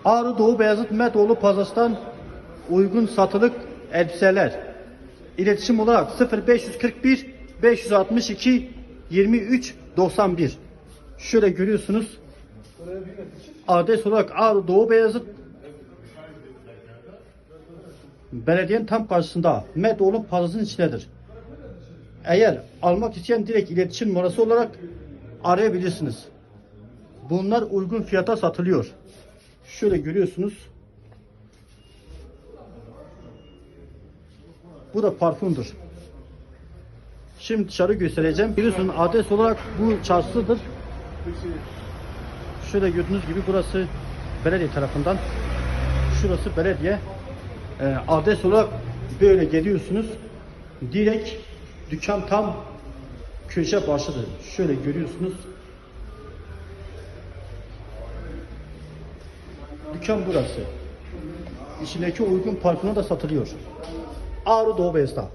Ağrı Doğu Beyazıt Metoğlu Pazas'tan uygun satılık elbiseler. İletişim olarak 0541 562 23 91. Şöyle görüyorsunuz. Adres olarak Ağrı Doğu Beyazıt belediyenin tam karşısında Metoğlu Pazası'nın içindedir. Eğer almak isteyen direkt iletişim numarası olarak arayabilirsiniz. Bunlar uygun fiyata satılıyor. Şöyle görüyorsunuz. Bu da parfümdür. Şimdi dışarı göstereceğim. Biliyorsunuz adres olarak bu çarşıdır. Şöyle gördüğünüz gibi burası belediye tarafından. Şurası belediye. Adres olarak böyle geliyorsunuz. Direkt dükkan tam köşe başıdır. Şöyle görüyorsunuz. Dükkan burası. İçindeki uygun parfümler de satılıyor. Ağrı Doğu Beyazıt'ta.